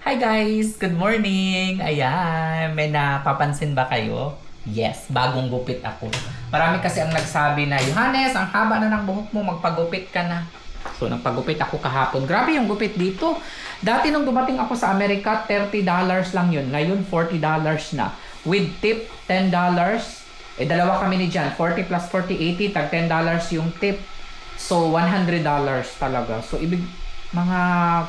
Hi guys! Good morning! Ayan, may napapansin ba kayo? Yes, bagong gupit ako. Marami kasi ang nagsabi na, Johannes, ang haba na ng buhok mo, magpagupit ka na. So, nagpagupit ako kahapon. Grabe yung gupit dito. Dati nung dumating ako sa Amerika, $30 lang yun. Ngayon, $40 na. With tip, $10. Dalawa kami ni Jan. 40 plus 40, 80. Tag $10 yung tip. So, $100 talaga. So, mga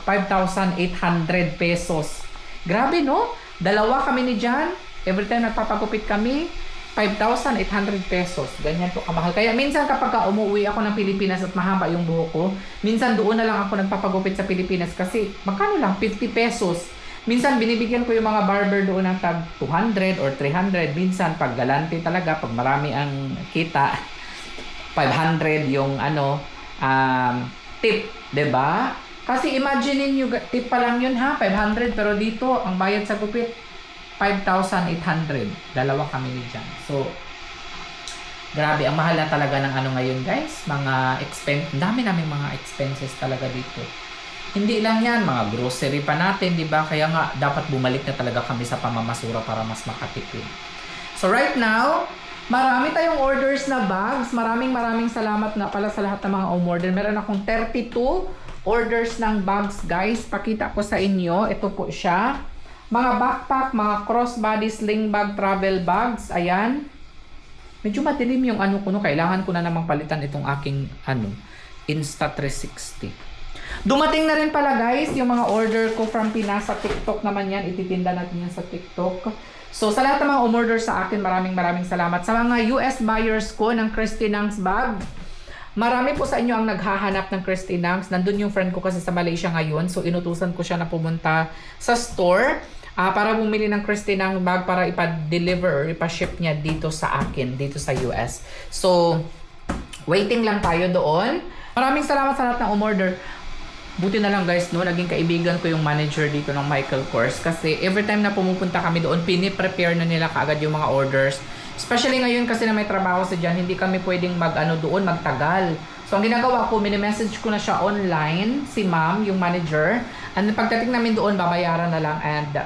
5,800 pesos. Grabe, no? Dalawa kami ni Jan. Every time nagpapagupit kami, 5,800 pesos. Ganyan to kamahal. Kaya minsan kapag umuwi ako ng Pilipinas at mahaba yung buhok ko, minsan doon na lang ako nagpapagupit sa Pilipinas kasi magkano lang? 50 pesos. Minsan binibigyan ko yung mga barber doon ng tag 200 or 300. Minsan pag galante talaga, pag marami ang kita, 500 yung tip, 'di ba? Kasi imagine niyo, tip pa lang yun ha, 500, pero dito ang bayad sa gupit 5,800. Dalawa kami ni Jan. So grabe, ang mahal na talaga ng ngayon guys, mga expense, dami naming mga expenses talaga dito. Hindi lang yan, mga grocery pa natin, 'di ba? Kaya nga dapat bumalik na talaga kami sa pamamasura para mas makatipid. So right now, marami tayong orders na bags. Maraming salamat nga pala sa lahat ng mga umorder. Meron akong 32 orders ng bags, guys. Pakita ko sa inyo. Ito po siya. Mga backpack, mga crossbody sling bag, travel bags. Ayan. Medyo madilim yung ko, no? Kailangan ko na namang palitan itong aking Insta360. Dumating na rin pala, guys, yung mga order ko from Pinas sa TikTok naman yan. Ititinda natin yan sa TikTok. So, sa lahat ng mga umorder sa akin, maraming salamat. Sa mga US buyers ko ng Christy Nang's bag, marami po sa inyo ang naghahanap ng Christy Nang's. Nandun yung friend ko kasi sa Malaysia ngayon. So, inutusan ko siya na pumunta sa store para bumili ng Christy Nang bag para ipa-deliver or ipa-ship niya dito sa akin, dito sa US. So, waiting lang tayo doon. Maraming salamat sa lahat ng umorder. Buti na lang guys, no, naging kaibigan ko yung manager dito ng Michael Kors kasi every time na pumupunta kami doon, piniprepare na nila kaagad yung mga orders. Especially ngayon kasi na may trabaho sa dyan, hindi kami pwedeng doon, magtagal. So ang ginagawa ko, mini-message ko na siya online, si ma'am, yung manager. And pagdating namin doon, babayaran na lang and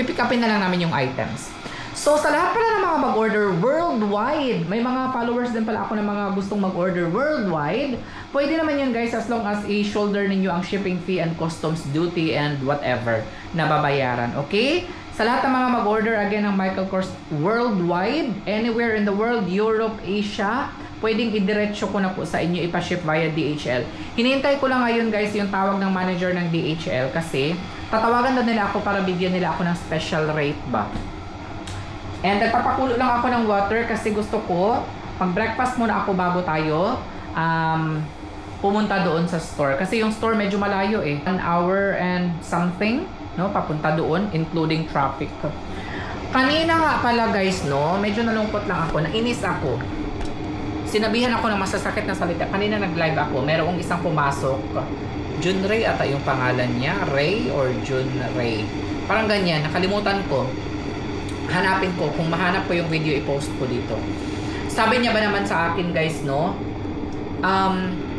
pipick upin na lang namin yung items. So, sa lahat pala ng mga mag-order worldwide, may mga followers din pala ako ng mga gustong mag-order worldwide. Pwede naman yun guys as long as i-shoulder ninyo ang shipping fee and customs duty and whatever na babayaran. Okay? Sa lahat ng mga mag-order again ng Michael Kors worldwide, anywhere in the world, Europe, Asia, pwedeng idiretso ko na po sa inyo ipa-ship via DHL. Hinihintay ko lang ngayon guys yung tawag ng manager ng DHL kasi tatawagan na nila ako para bigyan nila ako ng special rate ba. And nagpapakulo lang ako ng water kasi gusto ko mag-breakfast muna ako bago tayo pumunta doon sa store. Kasi yung store medyo malayo 1 hour and something, no, papunta doon, including traffic. Kanina nga pala guys, no, medyo nalungkot lang ako, nainis ako. Sinabihan ako ng masasakit na salita. Kanina nag-live ako, merong isang pumasok. Jun Ray ata yung pangalan niya, Ray or Jun Ray. Parang ganyan, nakalimutan ko. Hanapin ko, kung mahanap ko yung video, i-post ko dito. Sabi niya ba naman sa akin guys, no,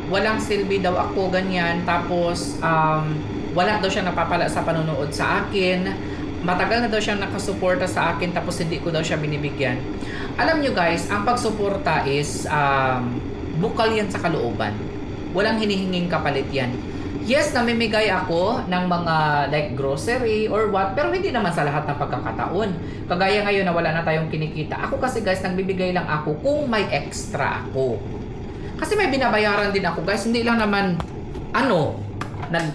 walang silbi daw ako, ganyan. Tapos wala daw siya napapala sa panonood sa akin. Matagal na daw siyang nakasuporta sa akin, tapos hindi ko daw siya binibigyan. Alam nyo guys, ang pagsuporta is bukal yan sa kalooban. Walang hinihinging kapalit yan. Yes, namimigay ako ng mga like grocery or what, pero hindi naman sa lahat ng pagkakataon. Kagaya ngayon na wala na tayong kinikita. Ako kasi guys, nagbibigay lang ako kung may extra ako. Kasi may binabayaran din ako guys, hindi lang naman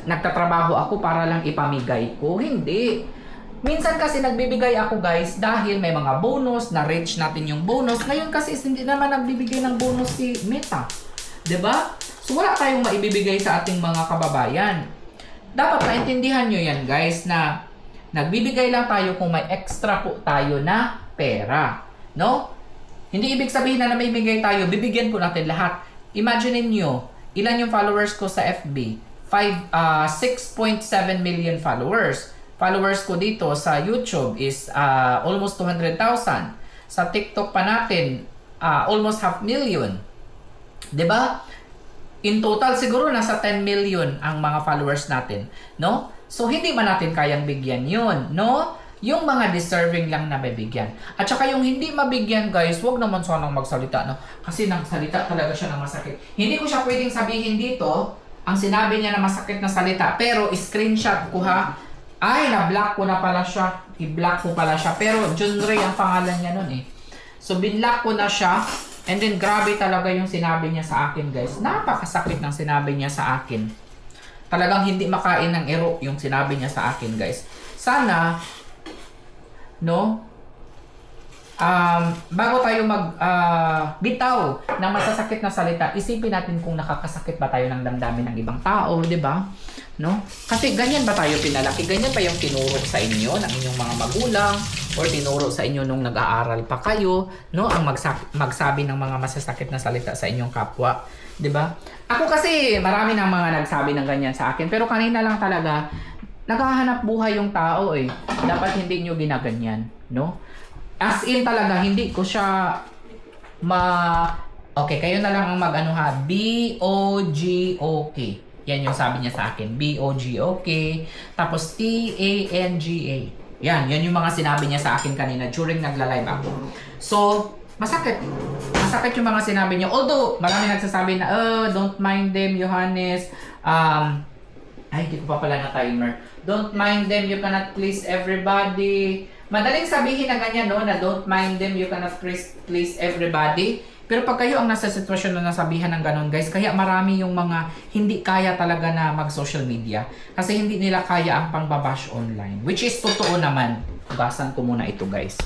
nagtatrabaho ako para lang ipamigay ko. Hindi. Minsan kasi nagbibigay ako guys dahil may mga bonus, na-reach natin yung bonus. Ngayon kasi hindi naman nagbibigay ng bonus si Meta. 'Di ba? So wala tayong maibibigay sa ating mga kababayan. Dapat maintindihan nyo yan guys na nagbibigay lang tayo kung may extra po tayo na pera. No? Hindi ibig sabihin na may bigay tayo, bibigyan po natin lahat. Imagine niyo, ilan yung followers ko sa FB? 6.7 million followers. Followers ko dito sa YouTube is almost 200,000. Sa TikTok pa natin, almost 500,000. 'Di ba? In total siguro nasa 10 million ang mga followers natin, no? So, hindi man natin kayang bigyan yun, no? Yung mga deserving lang na mabigyan. At saka yung hindi mabigyan, guys, wag naman sanang magsalita, no? Kasi nang salita talaga siya ng masakit. Hindi ko siya pwedeng sabihin dito, ang sinabi niya na masakit na salita, pero screenshot ko ha. Ay, na-block ko na pala siya. I-block ko pala siya. Pero Jun Ray ang pangalan niya nun eh. So, binlock ko na siya. And then, grabe talaga yung sinabi niya sa akin, guys. Napakasakit ng sinabi niya sa akin. Talagang hindi makain ng ero yung sinabi niya sa akin, guys. Sana, no? Bago tayo bitaw ng masasakit na salita, isipin natin kung nakakasakit ba tayo ng damdamin ng ibang tao, di ba? No? Kasi ganyan ba tayo pinalaki? Ganyan ba yung tinuro sa inyo ng inyong mga magulang or tinuro sa inyo nung nag-aaral pa kayo, no? Ang magsabi ng mga masasakit na salita sa inyong kapwa, 'di ba? Ako kasi marami ng mga nagsabi ng ganyan sa akin, pero kanina lang talaga naghahanap buhay yung tao eh. Dapat hindi niyo ginaganyan, no? As in talaga hindi ko siya Okay, kayo na lang ang mag-ano ha. B-O-G-O-K. Yan yung sabi niya sa akin. B-O-G-O-K. Tapos T-A-N-G-A. Yan yung mga sinabi niya sa akin kanina during nagla-live ako. So, masakit. Masakit yung mga sinabi niya. Although, marami nagsasabi na, don't mind them, Johannes. Ay, hindi ko pa pala na timer. Don't mind them, you cannot please everybody. Madaling sabihin na ganyan, no? Na don't mind them, you cannot please everybody. Pero pag kayo ang nasa sitwasyon na nasabihan ng ganon, guys, kaya marami yung mga hindi kaya talaga na mag-social media. Kasi hindi nila kaya ang pangbabash online. Which is totoo naman. Hugasan ko muna ito, guys.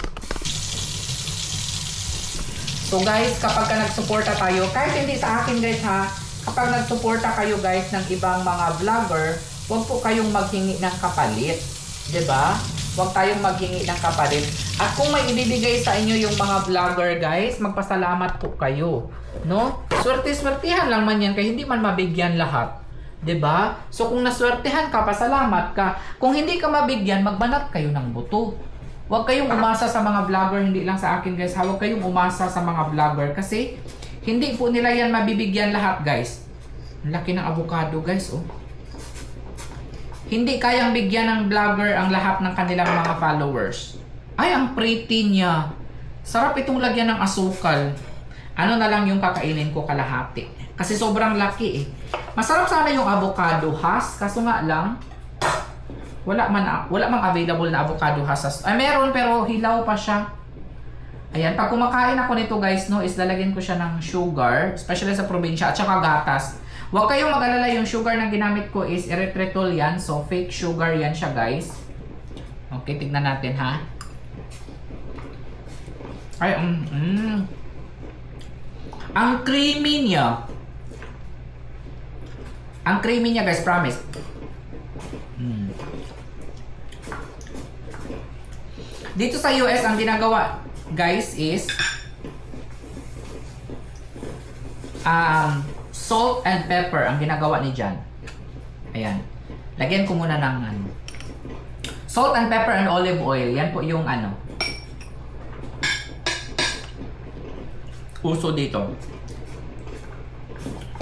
So, guys, kapag ka nagsuporta tayo, kahit hindi sa akin, guys, ha, kapag nagsuporta kayo, guys, ng ibang mga vlogger, huwag po kayong maghingi ng kapalit. 'Di ba? Huwag tayong maghingi ng kapalit. At kung may ibibigay sa inyo yung mga vlogger, guys, magpasalamat po kayo. No? Swerte-swertihan lang man yan, kaya hindi man mabigyan lahat. 'Di ba? So kung naswertihan ka, pasalamat ka. Kung hindi ka mabigyan, magbanat kayo ng buto. Huwag kayong umasa sa mga vlogger, hindi lang sa akin, guys. Huwag kayong umasa sa mga vlogger kasi hindi po nila yan mabibigyan lahat, guys. Ang laki ng avocado, guys, oh. Hindi kayang bigyan ng vlogger ang lahat ng kanilang mga followers. Ay, ang pretty niya. Sarap itong lagyan ng asukal. Ano na lang yung kakainin ko, kalahati. Kasi sobrang laki eh. Masarap sana yung avocado has, kaso nga lang, wala mang available na avocado has. Ay, meron pero hilaw pa siya. Ayan, pag kumakain ako nito, guys, no, is lalagyan ko siya ng sugar, especially sa probinsya, at saka gatas. Huwag kayong mag-alala, yung sugar na ginamit ko is erythritol yan. So, fake sugar yan siya, guys. Okay, tignan natin, ha? Ay, ang creamy niya. Ang creamy niya, guys, promise. Dito sa US, ang ginagawa, guys, is salt and pepper ang ginagawa ni Jan. Ayan. Lagyan ko muna ng salt and pepper and olive oil. Yan po yung uso dito.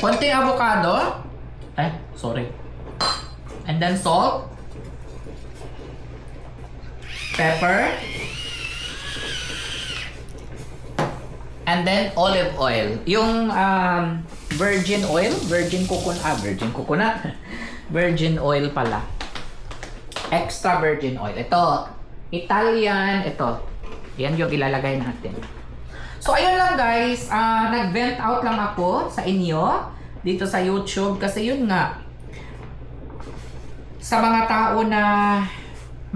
Konting avocado. Sorry. And then salt. Pepper. And then olive oil. Yung virgin oil, virgin coconut. Virgin oil pala. Extra virgin oil. Ito, Italian, ito. Yan yung ilalagay natin. So, ayun lang, guys. Nag-vent out lang ako sa inyo dito sa YouTube kasi yun nga, sa mga tao na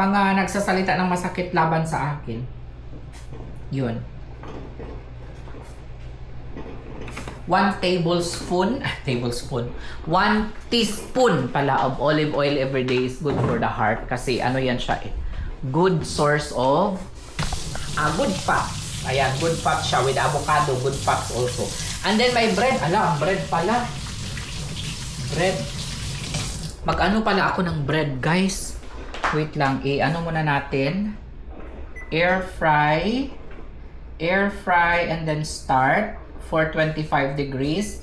mga nagsasalita ng masakit laban sa akin. Yun. 1 tablespoon, 1 teaspoon pala of olive oil every day is good for the heart kasi ano yan siya eh. Good source of good fats. Ayan, good fats siya with avocado, good fats also. And then my bread, ang bread pala. Bread. Mag-ano pala ako ng bread, guys. Wait lang, ano muna natin? Air fry and then start for 25 degrees.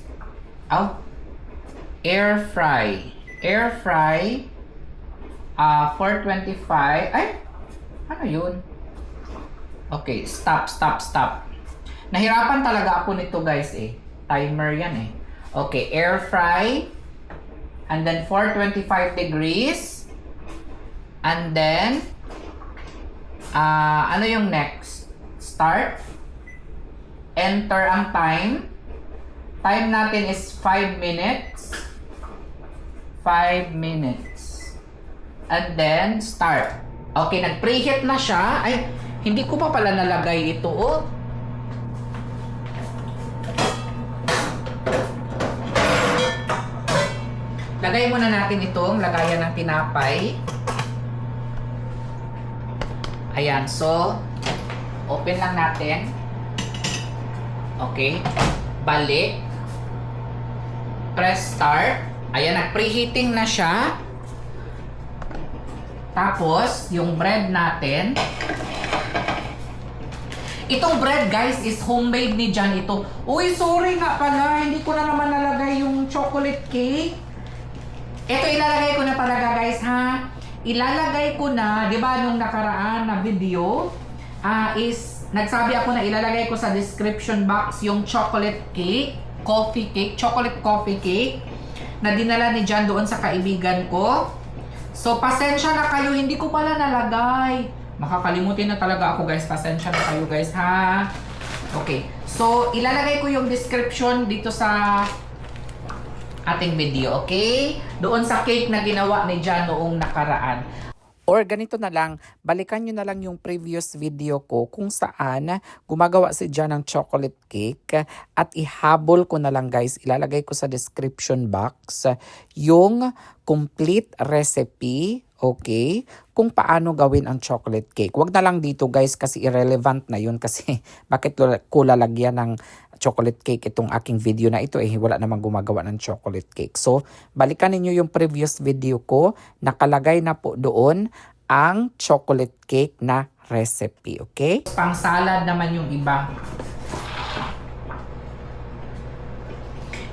Air fry 425. Ay! Ano yun? Okay, stop. Nahirapan talaga ako nito guys eh. Timer yan eh. Okay, air fry. And then 425 degrees. And then, ano yung next? Start. Enter ang time. Time natin is 5 minutes. 5 minutes. And then, start. Okay, nag-preheat na siya. Ay, hindi ko pa pala nalagay ito, oh. Lagay muna natin itong lagayan ng tinapay. Ayan, so, open lang natin. Okay. Balik. Press start. Ayan, nag-preheating na siya. Tapos, yung bread natin. Itong bread, guys, is homemade ni Jan ito. Uy, sorry nga pala. Hindi ko na naman nalagay yung chocolate cake. Ito, ilalagay ko na talaga, guys, ha? Ilalagay ko na, di ba, nung nakaraan na video, nagsabi ako na ilalagay ko sa description box yung chocolate cake, chocolate coffee cake, na dinala ni Jan doon sa kaibigan ko. So, pasensya na kayo, hindi ko pala nalagay. Makakalimutin na talaga ako, guys. Pasensya na kayo, guys, ha? Okay. So, ilalagay ko yung description dito sa ating video, okay? Doon sa cake na ginawa ni Jan noong nakaraan. Or ganito na lang, balikan nyo na lang yung previous video ko kung saan gumagawa si Jan ng chocolate cake at ihabol ko na lang guys, ilalagay ko sa description box yung complete recipe, okay? Kung paano gawin ang chocolate cake. Wag na lang dito guys kasi irrelevant na yun kasi bakit ko lalagyan ng chocolate cake itong aking video na ito wala namang gumagawa ng chocolate cake. So, balikan ninyo yung previous video ko. Nakalagay na po doon ang chocolate cake na recipe, okay? Pang salad naman yung iba.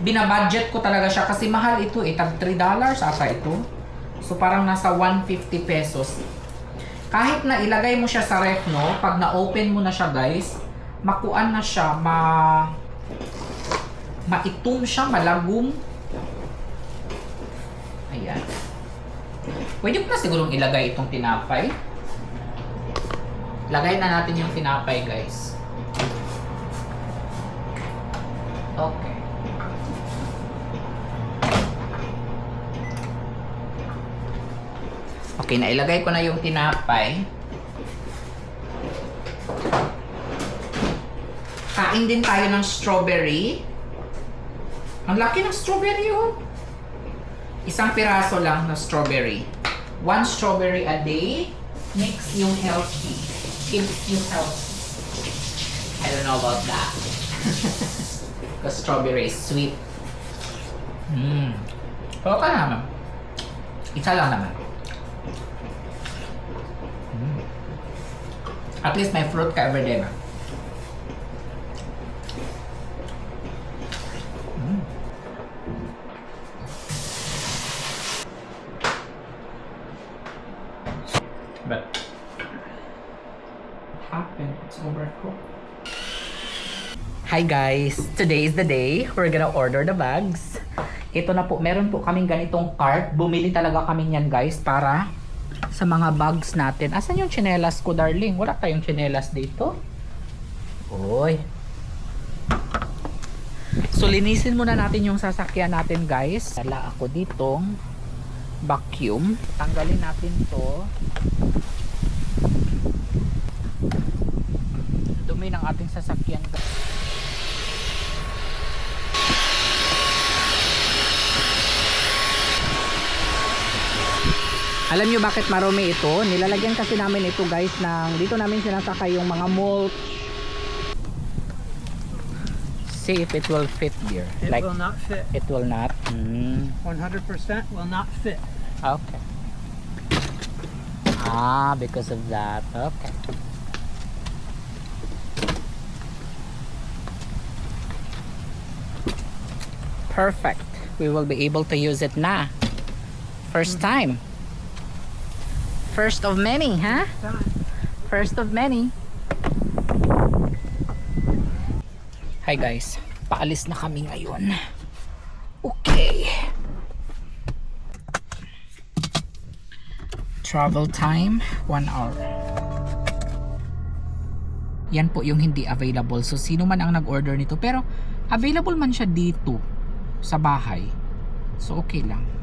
Binabudget ko talaga siya kasi mahal ito tag $3 ata ito. So, parang nasa 150 pesos. Kahit na ilagay mo siya sa ref, no? Pag na-open mo na siya, guys, makuan na siya, maitom siya, malagum. Ayan. Pwede ko na sigurong ilagay itong tinapay. Lagay na natin yung tinapay, guys. Okay. Okay, nailagay ko na yung tinapay. Kain din tayo ng strawberry. Ang laki ng strawberry, oh. Isang piraso lang na strawberry. 1 strawberry a day makes you healthy. Keeps you healthy. I don't know about that. Because strawberry is sweet. Okay naman. Isa lang naman. At least may fruit ka everyday ba? But what happened? It's overcooked. Hi guys! Today is the day we're gonna order the bags. Ito na po, meron po kaming ganitong cart. Bumili talaga kami niyan guys para sa mga bags natin. Asan yung tsinelas ko, darling? Wala tayong tsinelas dito. Oy. So, linisin muna natin yung sasakyan natin, guys. Dala ako ditong vacuum. Tanggalin natin to. Dumi ng ating sasakyan, guys. Alam nyo bakit marumi ito? Nilalagyan kasi namin ito guys ng dito namin sinasakay yung mga mulch. See if it will fit here. It will not fit. It will not? 100% will not fit. Okay. Because of that. Okay. Perfect. We will be able to use it na. First time. First of many, ha? First of many. Hi guys, paalis na kami ngayon. Okay. Travel time, 1 hour. Yan po yung hindi available. So sino man ang nag-order nito, pero available man siya dito sa bahay. So okay lang.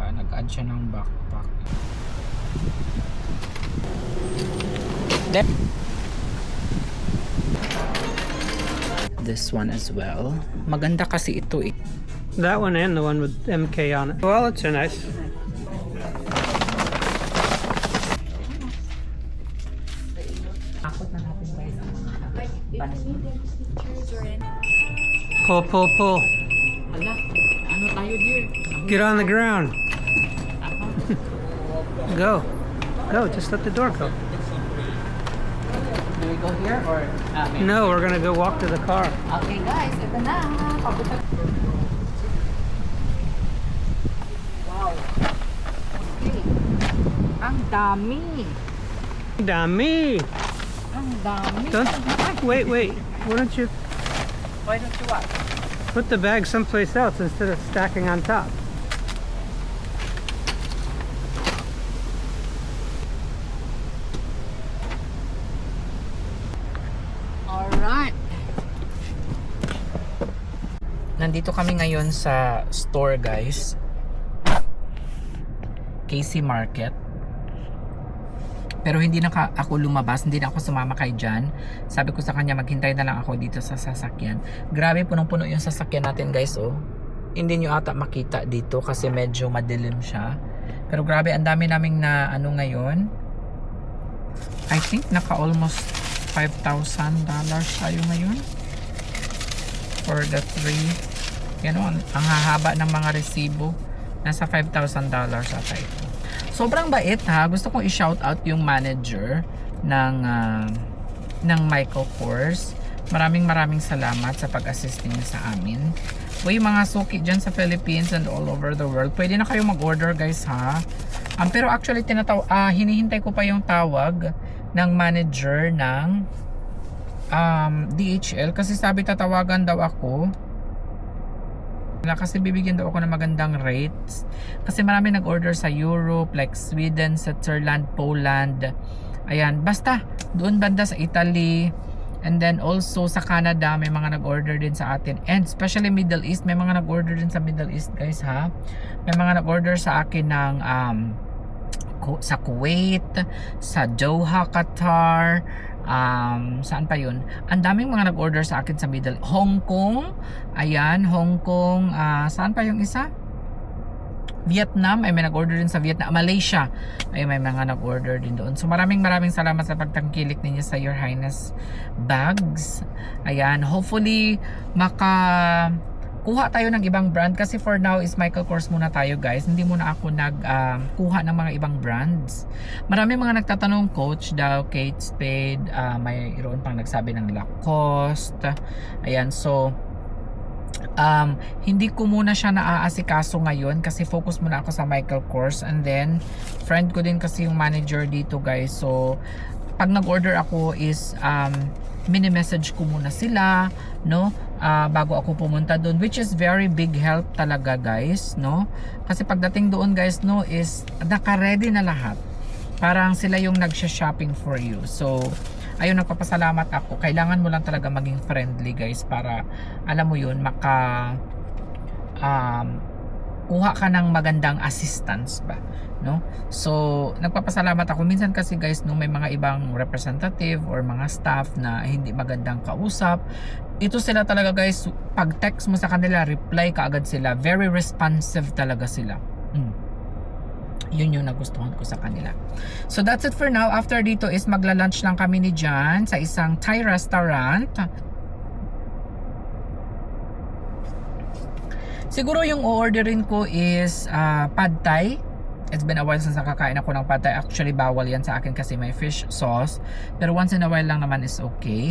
Nag-add siya ng backpack. Then, this one as well. Maganda kasi ito eh. That one and the one with MK on it. Well, it's a nice. Akot na natin guys ang mga Pull, pull, pull. Ala, ano tayo dear? Get on the ground. Go. Go, just let the door go. Do we go here or? No, we're gonna go walk to the car. Okay guys, ito na. Papunta. Wow. Okay. Ang dami. Dami. Ang dami. Don't, wait. Why don't you Why don't you what? put the bag someplace else instead of stacking on top? Alright. Nandito kami ngayon sa store guys. KC Market. Pero hindi na ako lumabas, hindi na ako sumama kay Jan. Sabi ko sa kanya maghintay na lang ako dito sa sasakyan. Grabe punong-puno yung sasakyan natin guys oh. Hindi nyo ata makita dito kasi medyo madilim siya. Pero grabe ang dami naming na ano ngayon. I think naka almost $5,000 tayo ngayon. For the 3. Yan o, ang hahaba ng mga resibo. Nasa $5,000 ata ito. Sobrang bait ha. Gusto kong i-shout out yung manager ng Michael Kors. Maraming salamat sa pag-assist niyo sa amin. Uy, mga suki dyan sa Philippines and all over the world, pwede na kayo mag-order guys ha. Pero actually hinihintay ko pa yung tawag ng manager ng DHL kasi sabi tatawagan daw ako. Kasi bibigyan daw ako ng magandang rates kasi marami nag-order sa Europe like Sweden, Switzerland, Poland, ayan, basta doon banda sa Italy, and then also sa Canada may mga nag-order din sa atin, and especially Middle East, may mga nag-order din sa Middle East guys ha. May mga nag-order sa akin ng sa Kuwait, sa Doha, Qatar, saan pa yun? Ang daming mga nag-order sa akin sa Middle Hong Kong. Ayan, Hong Kong. Saan pa yung isa? Vietnam. Ay, may nag-order din sa Vietnam. Malaysia. Ay, may mga nag-order din doon. So, maraming salamat sa pagtangkilik ninyo sa Your Highness Bags. Ayan, hopefully kuha tayo ng ibang brand kasi for now is Michael Kors muna tayo guys. Hindi muna ako kuha ng mga ibang brands. Marami mga nagtatanong Coach daw, Kate Spade, mayroon pang nagsabi ng Lacoste. Ayan, so hindi ko muna siya naaasikaso ngayon kasi focus muna ako sa Michael Kors, and then friend ko din kasi yung manager dito guys. So pag nag-order ako is mini-message ko muna sila, no? Bago ako pumunta doon, which is very big help talaga guys, no? Kasi pagdating doon guys, no, is naka-ready na lahat. Parang sila yung nagsha-shopping for you. So, ayun, nagpapasalamat ako. Kailangan mo lang talaga maging friendly guys para, alam mo yun, kuha ka ng magandang assistance ba, no? So nagpapasalamat ako minsan kasi guys, no, may mga ibang representative or mga staff na hindi magandang kausap. Ito sila talaga guys, pag text mo sa kanila, reply kaagad sila, very responsive talaga sila. Yun yung nagustuhan ko sa kanila. So that's it for now. After dito is magla-lunch lang kami ni Jan sa isang Thai restaurant. Siguro yung orderin ko is pad thai It's been a while since nakakain ako ng pad thai. Actually, bawal yan sa akin kasi may fish sauce. Pero once in a while lang naman is okay.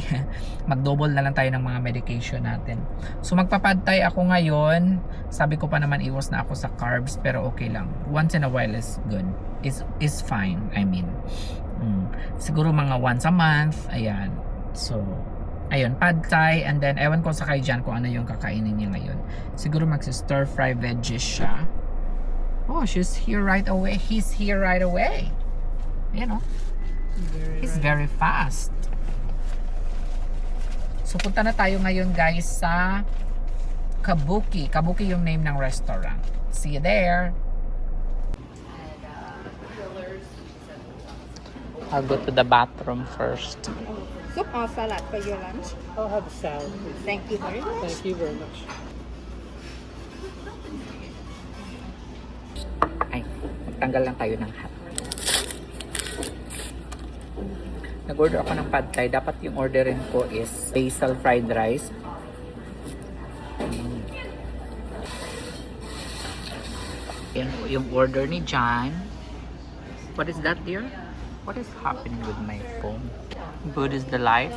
Mag-double na lang tayo ng mga medication natin. So, magpa-pad thai ako ngayon. Sabi ko pa naman iwas na ako sa carbs. Pero okay lang. Once in a while is good. Is fine, I mean. Siguro mga once a month. Ayan. So, ayun, pad thai. And then, ewan ko sa kay Jan kung ano yung kakainin niya ngayon. Siguro mag-stir fry veggies siya. Oh, she's here right away. He's here right away. You know, he's very fast. So, punta na tayo ngayon, guys, sa Kabuki. Kabuki yung name ng restaurant. See you there. I'll go to the bathroom first. Soup or salad for your lunch? I'll have a salad, please. Thank you very much. Thank you very much. Ay, magtanggal lang tayo ng hat. Nag-order ako ng pad thai. Dapat yung orderin ko is basil fried rice. Yan yung order ni John. What is that, dear? What is happening with my phone? Good is the light.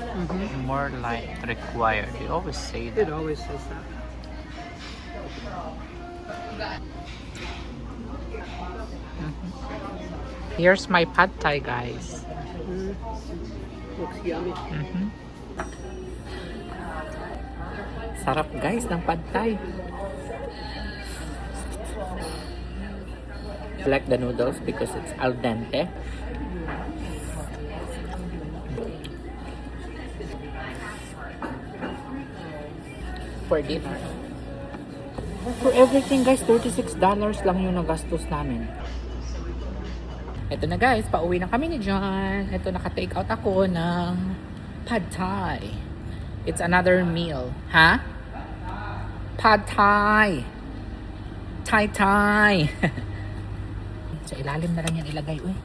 More light required. You always say that. It always says that. Here's my pad thai, guys. Looks yummy. Sarap, guys, ng pad thai. I like the noodles because it's al dente. For dinner. For everything, guys, $36 lang yung nagastos namin. Ito na, guys, pauwi na kami ni John. Ito, naka-take out ako ng pad thai. It's another meal. Ha? Pad thai. Thai. Sa ilalim na lang yan ilagay. Uy.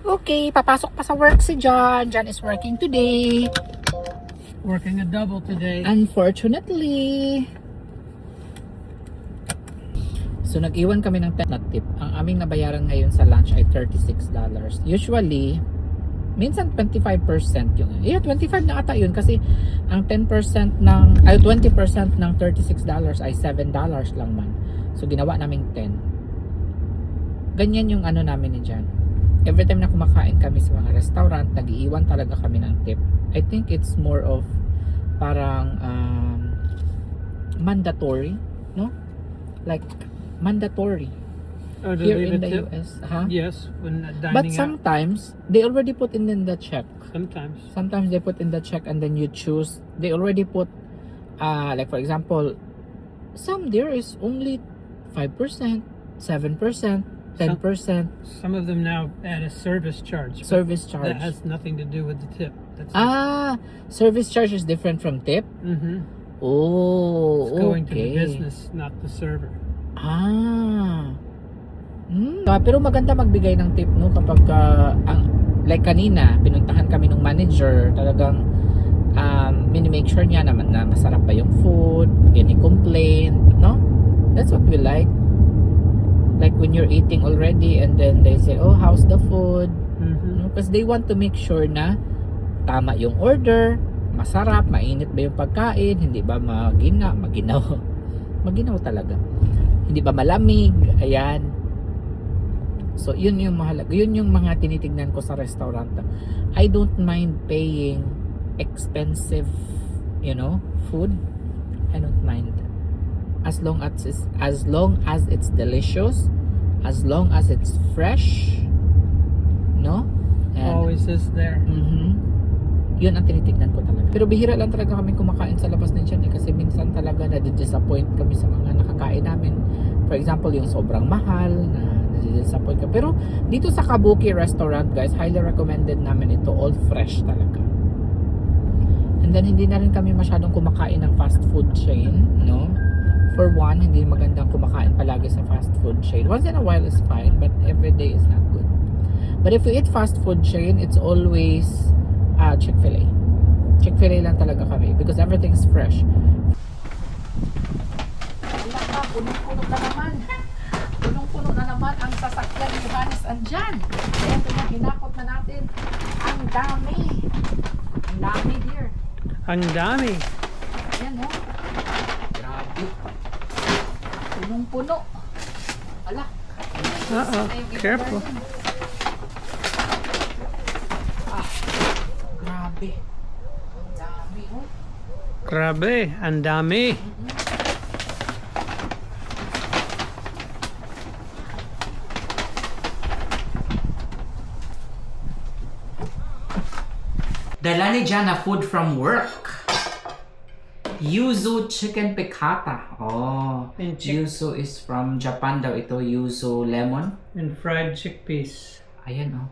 Okay, papasok pa sa work si John. John is working today. Working a double today. Unfortunately. So, nag-iwan kami ng 10 na tip. Ang aming nabayaran ngayon sa lunch ay $36. Usually, minsan 25% yung, 25 na ata yun kasi ang 10% ng, 20% ng $36 ay $7 lang man. So, ginawa naming 10. Ganyan yung ano namin ni Jan. Every time na kumakain kami sa mga restaurant, nag-iiwan talaga kami ng tip. I think it's more of parang mandatory, no? Like, mandatory Oh, to here leave in a the tip? US. Huh? Yes, when dining But out. sometimes, they already put in the check. Sometimes. Sometimes they put in the check and then you choose. They already put, like for example, some there is only 5%, 7%, 10% Some of them now add a service charge. but service That charge. has nothing to do with the tip. That's Service charge is different from tip? Oh, It's going to the okay. business, not the server. Pero maganda magbigay ng tip, no, kapag like kanina pinuntahan kami ng manager, talagang mini-make sure niya naman na masarap ba yung food, any complaint, no? That's what we like when you're eating already and then they say, oh, how's the food, no? Because they want to make sure na tama yung order, masarap, mainit ba yung pagkain, hindi ba maginaw talaga, hindi ba malamig, ayan. So, yun yung mahalaga. Yun yung mga tinitignan ko sa restaurant. I don't mind paying expensive, food. I don't mind. As long as it's delicious, as long as it's fresh, no? And, Always is there. yun ang tinitignan ko talaga. Pero bihira lang talaga kami kumakain sa labas ng tiyan kasi minsan talaga na-disappoint kami sa mga nakakain namin. For example, yung sobrang mahal na na-disappoint kami. Pero dito sa Kabuki restaurant, guys, highly recommended namin ito. All fresh talaga. And then hindi na rin kami masyadong kumakain ng fast food chain, no? For one, hindi magandang kumakain palagi sa fast food chain. Once in a while is fine, but every day is not good. But if you eat fast food chain, it's always Chick-fil-A. Chick-fil-A lang talaga kami because everything's fresh. Punong-puno na naman. Punong-puno na naman naman ang sasakyan ni Johannes andyan. Ito na, hinakot na natin. Ang dami. Ang dami, dear. Ang dami. Ayan, oh. Grabe. Punong-puno. Ala. Uh-oh. Careful. Ah, grabe. Ang dami, oh. Grabe. Ang dami. Dala ni Jana food from work. Yuzu chicken piccata. Oh, And yuzu is from Japan daw ito. Yuzu lemon. And fried chickpeas. Ayan oh.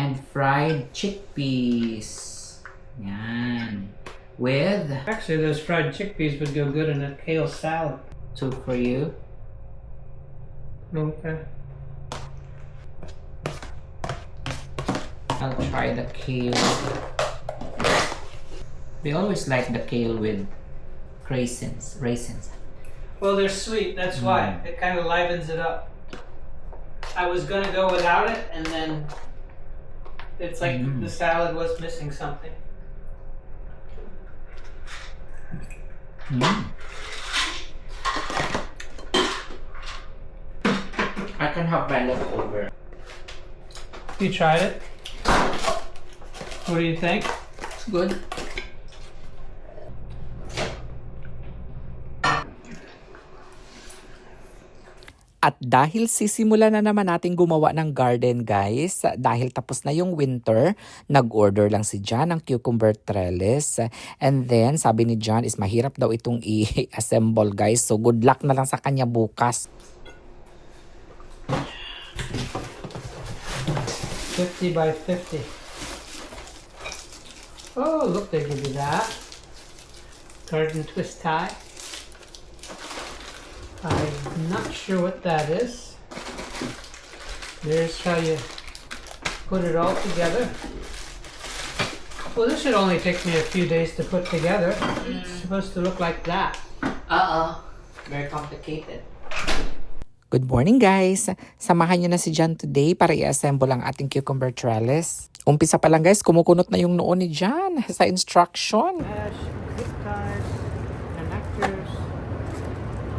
And fried chickpeas. Yan. With Actually, those fried chickpeas would go good in a kale salad. two for you. Okay. I'll try the kale. We always like the kale with raisins. Well, they're sweet. That's why. It kind of livens it up. I was going to go without it, and then it's like the salad was missing something. I can have my leftover. You tried it? What do you think? It's good. At dahil sisimula na naman natin gumawa ng garden guys, dahil tapos na yung winter, nag-order lang si John ng cucumber trellis. And then sabi ni John is mahirap daw itong i-assemble guys. So good luck na lang sa kanya bukas. 50 by 50. Oh, look, they give you that. Garden twist tie. I'm not sure what that is. There's how you put it all together. Well, this should only take me a few days to put together. It's supposed to look like that. Very complicated. Good morning guys! Samahan nyo na si John today para i-assemble ang ating cucumber trellis. Umpisa pa lang guys, kumukunot na yung noo ni John sa instruction. Mesh, zip ties, connectors,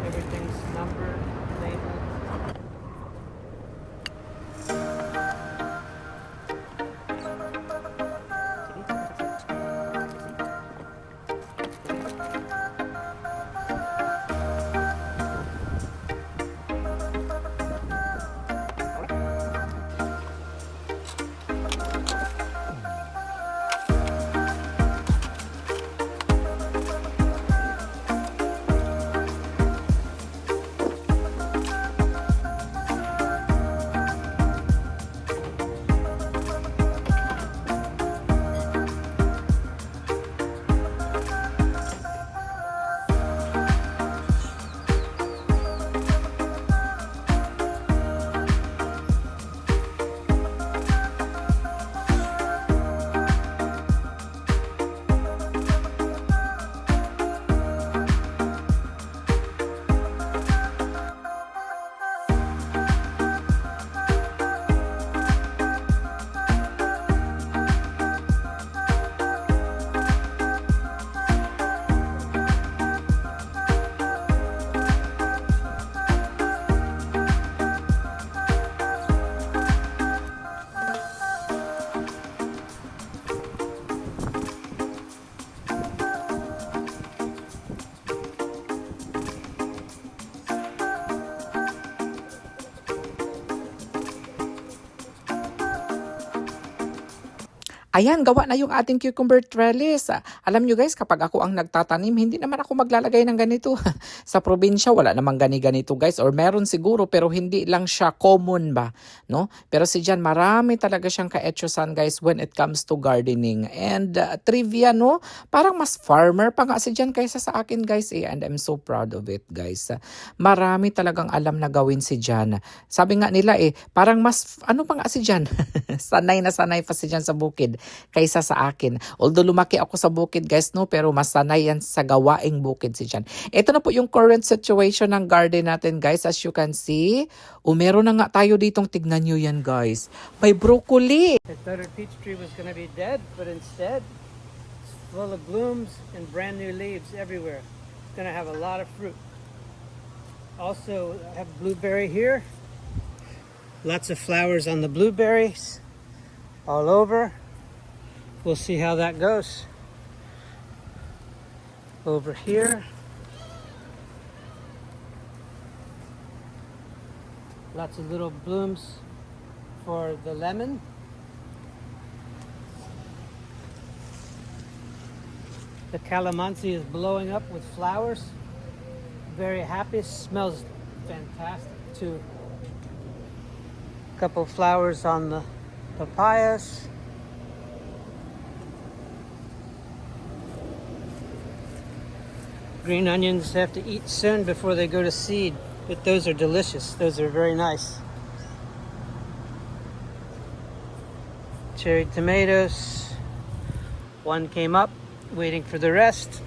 everything's numbered, labeled. Ayan, gawa na yung ating cucumber trellis. Alam nyo guys, kapag ako ang nagtatanim, hindi naman ako maglalagay ng ganito. Sa probinsya, wala namang ganito guys. Or meron siguro, pero hindi lang siya common ba? No? Pero si Jan, marami talaga siyang kaetyosan guys when it comes to gardening. And trivia, no? Parang mas farmer pa nga si Jan kaysa sa akin guys. And I'm so proud of it guys. Marami talagang alam na gawin si Jan. Sabi nga nila parang mas, ano pa nga si Jan? Sanay na sanay pa si Jan sa bukid. kaysa sa akin. Although lumaki ako sa bukid guys, no, pero mas sanay yan sa gawaing bukid si Jan. Ito na po yung current situation ng garden natin guys. As you can see, meron na nga tayo ditong, tignan nyo yan guys. May broccoli. I thought our peach tree was going to be dead, but instead, it's full of blooms and brand new leaves everywhere. It's going to have a lot of fruit. Also, I have blueberry here. Lots of flowers on the blueberries all over. We'll see how that goes. Over here. Lots of little blooms for the lemon. The calamansi is blowing up with flowers. Very happy. Smells fantastic too. Couple flowers on the papayas. Green onions have to eat soon before they go to seed, but those are delicious. Those are very nice. Cherry tomatoes. One came up, waiting for the rest.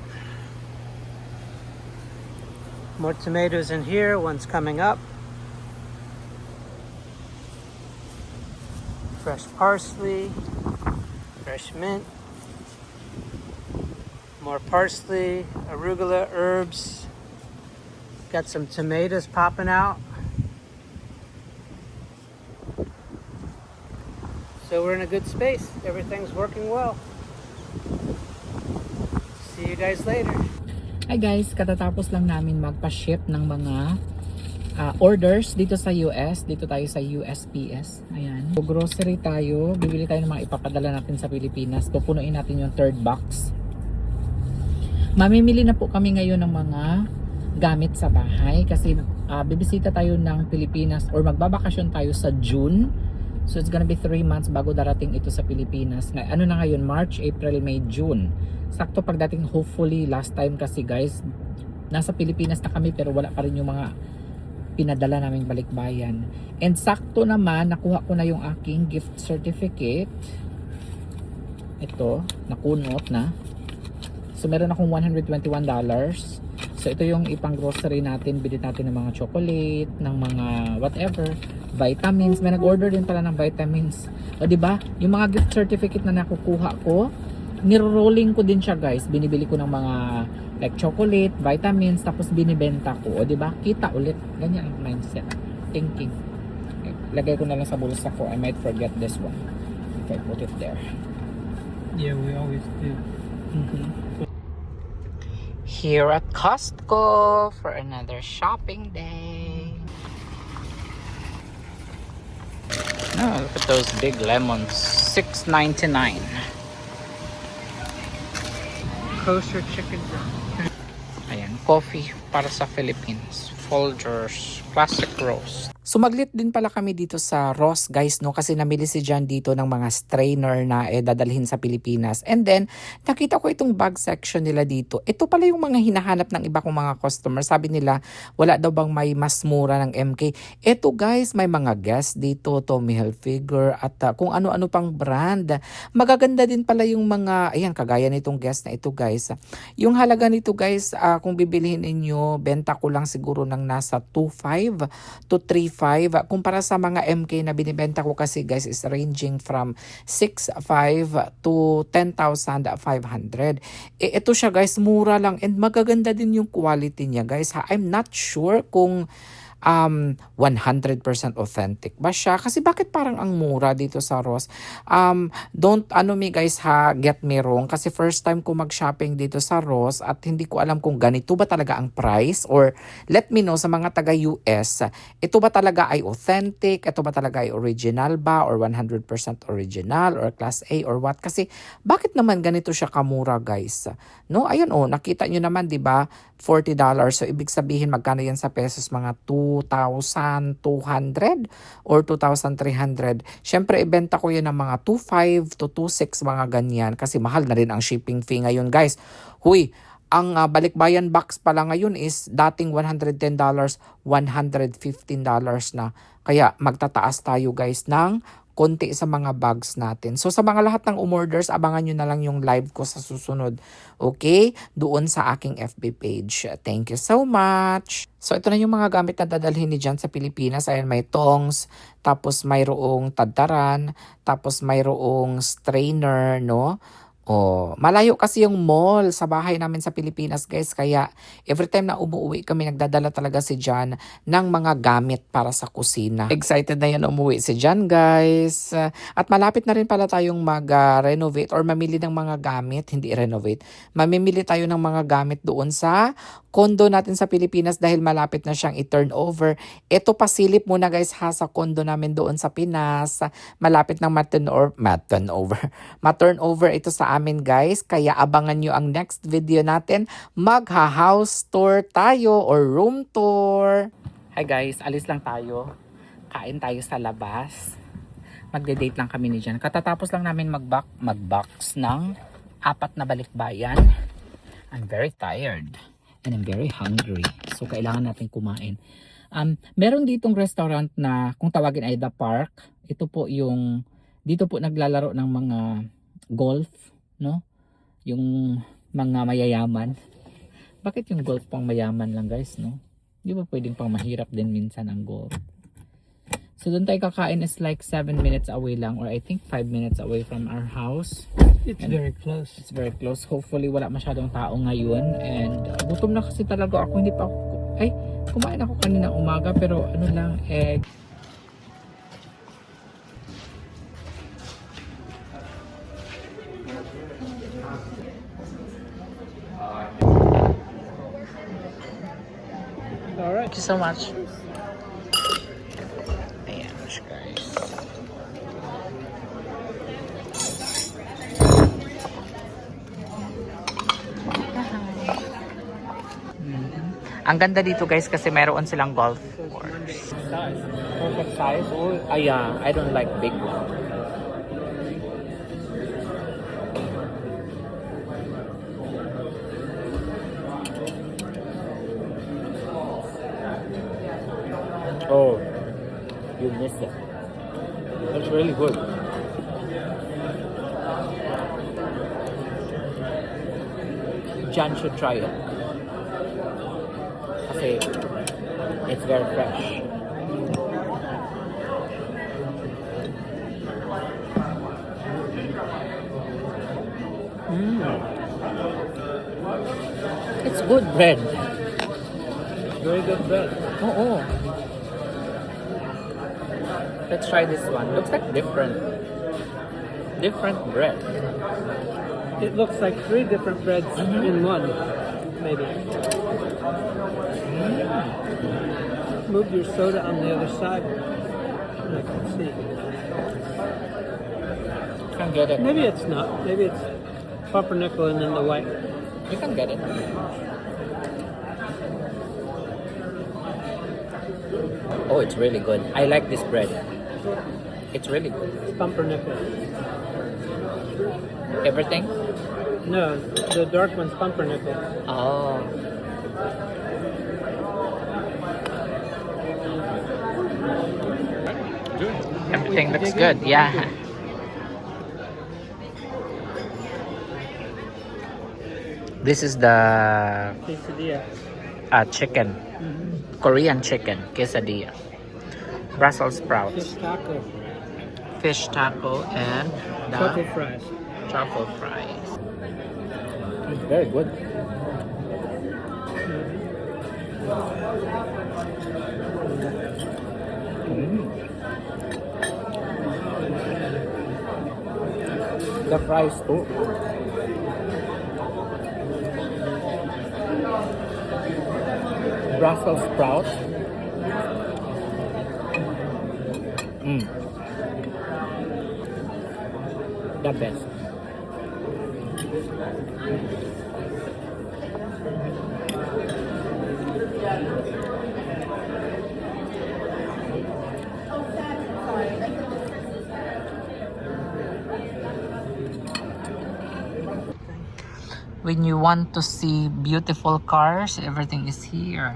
More tomatoes in here. One's coming up. Fresh parsley, fresh mint, more parsley, arugula, herbs. Got some tomatoes popping out. So we're in a good space. Everything's working well. See you guys later. Hi guys, katatapos lang namin magpa-ship ng mga orders dito sa US. Dito tayo sa USPS. Ayan. So, grocery tayo. Bibili tayo ng mga ipapadala natin sa Pilipinas. Pupunuin natin yung third box. Mamimili na po kami ngayon ng mga gamit sa bahay. Kasi bibisita tayo ng Pilipinas or magbabakasyon tayo sa June. So it's gonna be 3 months bago darating ito sa Pilipinas. Ano na ngayon? March, April, May, June. Sakto pagdating, hopefully, last time kasi guys, nasa Pilipinas na kami pero wala pa rin yung mga pinadala naming balikbayan. And sakto naman, nakuha ko na yung aking gift certificate. Ito, nakunot na. So meron akong $121. So ito yung ipang grocery natin. Bili natin ng mga chocolate, ng mga whatever, vitamins. May nag-order din pala ng vitamins. O diba? Yung mga gift certificate na nakukuha ko, niro-rolling ko din siya guys. Binibili ko ng mga like chocolate, vitamins, tapos binibenta ko. O diba? Kita ulit. Ganyan ang mindset. Thinking. Okay. Lagay ko na lang sa bulsa ko. I might forget this one if I put it there. Yeah, we always do. Here at Costco for another shopping day. Oh, look at those big lemons. $6.99. Kosher chicken. Ayan, coffee para sa Philippines. Folgers, classic roast. Sumaglit din pala kami dito sa Ross guys, no, kasi namili si John dito ng mga strainer na dadalhin sa Pilipinas. And then nakita ko itong bag section nila dito. Ito pala yung mga hinahanap ng iba kong mga customer. Sabi nila wala daw bang may mas mura ng MK. Ito guys, may mga Guess dito, Tommy Hilfiger at kung ano-ano pang brand. Magaganda din pala yung mga, ayan, kagaya nitong Guess na ito guys. Yung halaga nito guys, kung bibilihin ninyo, benta ko lang siguro ng nasa 2.5 to 3.5. Kumpara sa mga MK na binibenta ko kasi guys is ranging from 6.5 to 10,500. Ito siya guys, mura lang and magaganda din yung quality niya guys. I'm not sure kung 100% authentic ba siya? Kasi bakit parang ang mura dito sa Ross? Don't me guys get me wrong. Kasi first time ko mag-shopping dito sa Ross at hindi ko alam kung ganito ba talaga ang price or let me know sa mga taga-US. Ito ba talaga ay authentic? Ito ba talaga ay original ba? Or 100% original? Or class A or what? Kasi bakit naman ganito siya kamura guys? No, ayun nakita nyo naman 'di ba? $40. So ibig sabihin magkano yan sa pesos? Mga 2,200 or 2,300. Syempre ibenta ko yan ng mga 2,500 to 2,600 mga ganyan kasi mahal na rin ang shipping fee ngayon guys. Huy, ang balikbayan box pala ngayon is dating $110, $115 na. Kaya magtataas tayo guys ng konti sa mga bags natin. So sa mga lahat ng umorders, abangan nyo na lang yung live ko sa susunod. Okay? Doon sa aking FB page. Thank you so much! So ito na yung mga gamit na dadalhin ni Jan sa Pilipinas. Ayan, may tongs, tapos mayroong tadtaran, tapos mayroong strainer, no? Oh, malayo kasi yung mall sa bahay namin sa Pilipinas, guys. Kaya every time na umuwi kami, nagdadala talaga si Jan ng mga gamit para sa kusina. Excited na yan umuwi si Jan, guys. At malapit na rin pala tayong mag-renovate or mamili ng mga gamit. Hindi renovate. Mamimili tayo ng mga gamit doon sa condo natin sa Pilipinas dahil malapit na siyang i-turn over. Ito pasilip muna, guys, ha, sa condo namin doon sa Pinas. Malapit ng ma-turn over ito sa amin, guys. Kaya abangan nyo ang next video natin. Magha-house tour tayo or room tour. Hi guys, alis lang tayo. Kain tayo sa labas. Magde-date lang kami ni Jan. Katatapos lang namin mag-box ng 4 na balikbayan. I'm very tired. And I'm very hungry. So, kailangan natin kumain. Meron ditong restaurant na kung tawagin ay The Park. Ito po yung, dito po naglalaro ng mga golf, no? Yung mga mayayaman. Bakit yung golf pang mayaman lang, guys, no? Di ba pwedeng pang mahirap din minsan ang golf? So, doon tayo kakain is like 7 minutes away lang or I think 5 minutes away from our house. It's very close. It's very close. Hopefully wala masyadong tao ngayon and gutom na kasi talaga ako. Hindi pa ako kumain ako kanina umaga pero ano lang egg. Alright. Thank you so much. Ayan, guys. Ang ganda dito, guys, kasi mayroon silang golf course. Perfect size? Oh, yeah. I don't like big one. Oh, you missed it. That's really good. Jan should try it. Kasi it's very fresh. It's good bread. Very good bread. Oo. Let's try this one. Looks like different bread. It looks like 3 different breads in one, maybe. Move your soda on the other side. I can see. You can get it. Maybe it's not. Maybe it's pumpernickel and then the white. You can get it. Oh, it's really good. I like this bread. It's really good. It's pumpernickel. Everything? No, the dark one's pumpernickel. Oh. Everything looks good. Yeah. This is the Quesadilla. chicken. Korean chicken quesadilla. Brussels sprouts. Fish taco. Fish taco and the Truffle fries. truffle fries. It's very good. The fries too. Brussels sprouts. The best. When you want to see beautiful cars, everything is here.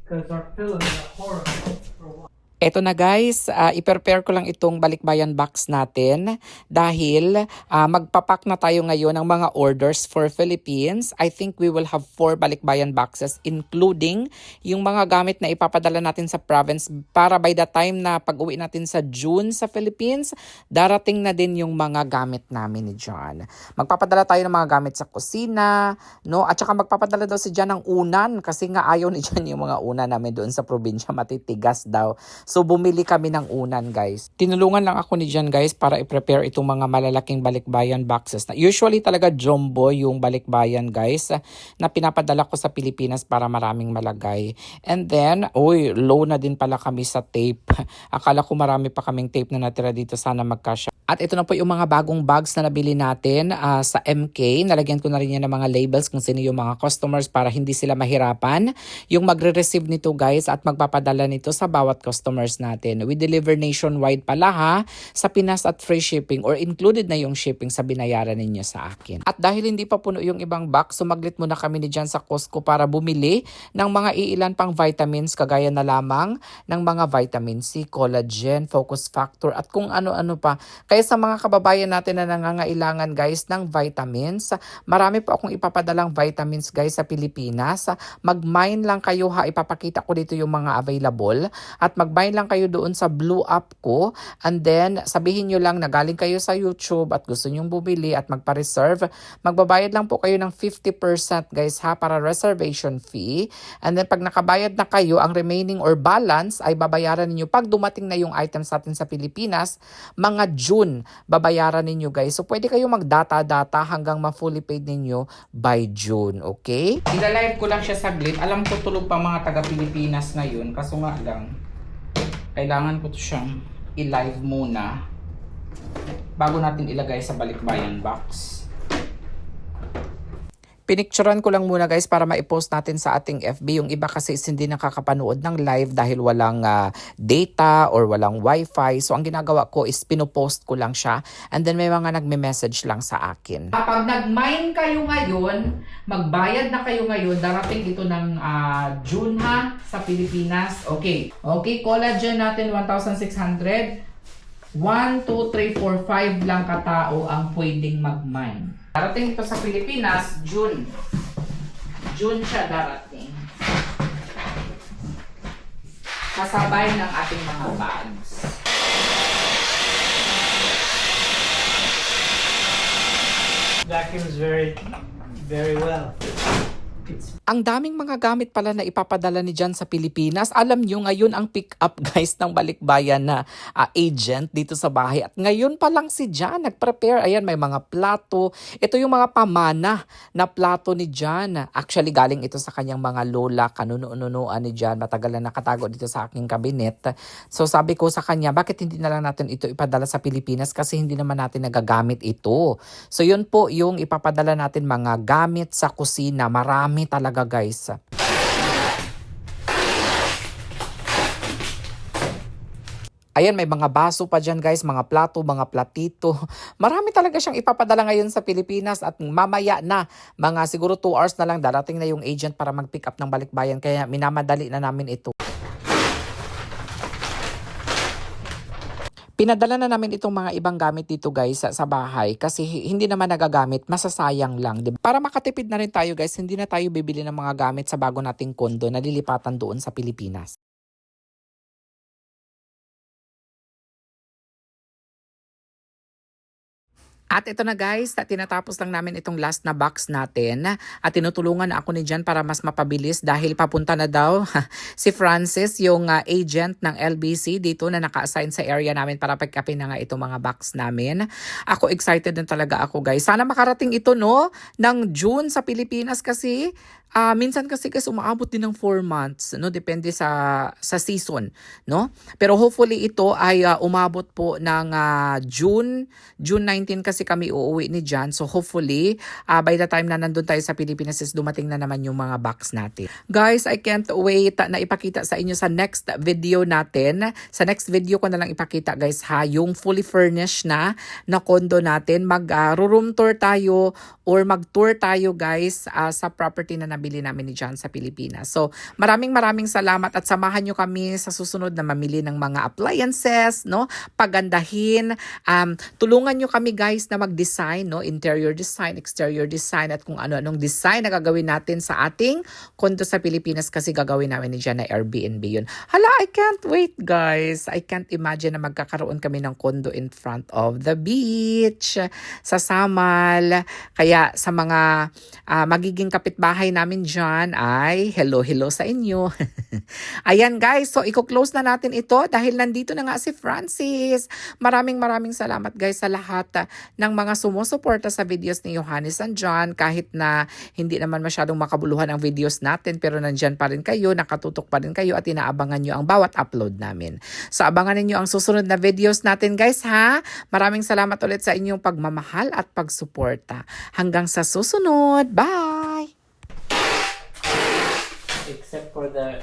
Because because our pillows are horrible for a while. Eto na guys, i-prepare ko lang itong balikbayan box natin dahil magpapak na tayo ngayon ng mga orders for Philippines. I think we will have 4 balikbayan boxes including yung mga gamit na ipapadala natin sa province para by the time na pag-uwi natin sa June sa Philippines, darating na din yung mga gamit namin ni John. Magpapadala tayo ng mga gamit sa kusina, no? At saka magpapadala daw si John ng unan kasi nga ayaw ni John yung mga unan namin doon sa probinsya, matitigas daw. So bumili kami ng unan guys. Tinulungan lang ako ni John guys para i-prepare itong mga malalaking balikbayan boxes. Usually talaga jumbo yung balikbayan guys na pinapadala ko sa Pilipinas para maraming malagay. And then, low na din pala kami sa tape. Akala ko marami pa kaming tape na natira dito, sana magkasya. At ito na po yung mga bagong bags na nabili natin sa MK. Nalagyan ko na rin yan ng mga labels kung sino yung mga customers para hindi sila mahirapan yung magre-receive nito guys at magpapadala nito sa bawat customers natin. We deliver nationwide pala ha, sa Pinas at free shipping or included na yung shipping sa binayaran ninyo sa akin. At dahil hindi pa puno yung ibang box, sumaglit muna kami ni Jan sa Costco para bumili ng mga iilan pang vitamins kagaya na lamang ng mga vitamin C, collagen, focus factor at kung ano-ano pa. Kaya sa mga kababayan natin na nangangailangan guys ng vitamins, marami po akong ipapadalang vitamins guys sa Pilipinas. Mag-mine lang kayo ha, ipapakita ko dito yung mga available at mag-mine lang kayo doon sa blue app ko and then sabihin nyo lang na galing kayo sa YouTube at gusto nyong bumili at magpa-reserve. Magbabayad lang po kayo ng 50% guys ha para reservation fee and then pag nakabayad na kayo, ang remaining or balance ay babayaran ninyo pag dumating na yung items natin sa Pilipinas, mga June babayaran ninyo guys. So pwede kayo mag-data-data hanggang ma-fully paid ninyo by June, okay? Ila-live ko lang siya saglit. Alam ko tulog pa mga taga-Pilipinas ngayon, kaso nga lang kailangan ko to siyang i-live muna bago natin ilagay sa balikbayan box. Pinicturean ko lang muna guys para ma-post natin sa ating FB. Yung iba kasi hindi nakakapanood ng live dahil walang data or walang wifi. So ang ginagawa ko is pinopost ko lang siya and then may mga nagme-message lang sa akin. Kapag nag-mine kayo ngayon, magbayad na kayo ngayon, darating ito ng June ha sa Pilipinas. Okay, collagen natin 1,600. 1, 2, 3, 4, 5 lang katao ang pwedeng mag-mine. Darating ito sa Pilipinas, June. June siya darating. Kasabay ng ating mga bags. Vacuums very well. Ang daming mga gamit pala na ipapadala ni John sa Pilipinas. Alam nyo, ngayon ang pick up guys ng balikbayan na agent dito sa bahay. At ngayon pa lang si John nag-prepare. Ayan, may mga plato. Ito yung mga pamana na plato ni John. Actually, galing ito sa kanyang mga lola. Kanununuan ni John. Matagal na nakatago dito sa aking kabinet. So sabi ko sa kanya, bakit hindi na lang natin ito ipadala sa Pilipinas? Kasi hindi naman natin nagagamit ito. So yun po yung ipapadala natin mga gamit sa kusina. Marami talaga guys. Ayan, may mga baso pa dyan guys, mga plato, mga platito. Marami talaga siyang ipapadala ngayon sa Pilipinas at mamaya na, mga siguro 2 hours na lang darating na yung agent para mag-pick up ng balikbayan. Kaya minamadali na namin ito. Pinadala na namin itong mga ibang gamit dito guys sa bahay kasi hindi naman nagagamit, masasayang lang. Diba? Para makatipid na rin tayo guys, hindi na tayo bibili ng mga gamit sa bago nating kondo na lilipatan doon sa Pilipinas. At ito na guys, tinatapos lang namin itong last na box natin at tinutulungan ako ni Jan para mas mapabilis dahil papunta na daw si Francis, yung agent ng LBC dito na naka-assign sa area namin para pick-upin na nga itong mga box namin. Ako excited din talaga ako guys. Sana makarating ito no ng June sa Pilipinas kasi minsan kasi umaabot din ng 4 months, no, depende sa season, no? Pero hopefully ito ay umabot po ng June 19 kasi kami uuwi ni John. So hopefully by the time na nandun tayo sa Pilipinas is dumating na naman yung mga box natin. Guys, I can't wait na ipakita sa inyo sa next video natin. Sa next video ko na lang ipakita guys ha, yung fully furnished na condo natin. Mag room tour tayo or mag-tour tayo guys sa property na nabili namin ni John sa Pilipinas. So, maraming salamat at samahan nyo kami sa susunod na mamili ng mga appliances, no? Pagandahin. Tulungan nyo kami guys na mag-design, no? Interior design, exterior design, at kung ano-anong design na gagawin natin sa ating kondo sa Pilipinas kasi gagawin namin ni John na Airbnb yun. Hala, I can't wait guys. I can't imagine na magkakaroon kami ng kondo in front of the beach sa Samal. Kaya sa mga magiging kapitbahay namin dyan ay hello sa inyo. Ayan guys, so i-close na natin ito dahil nandito na nga si Francis. Maraming salamat guys sa lahat ng mga sumusuporta sa videos ni Johannes and John, kahit na hindi naman masyadong makabuluhan ang videos natin, pero nandyan pa rin kayo, nakatutok pa rin kayo at inaabangan nyo ang bawat upload namin. So abangan ninyo ang susunod na videos natin guys ha. Maraming salamat ulit sa inyong pagmamahal at pagsuporta. Hanggang sa susunod. Bye! Except for the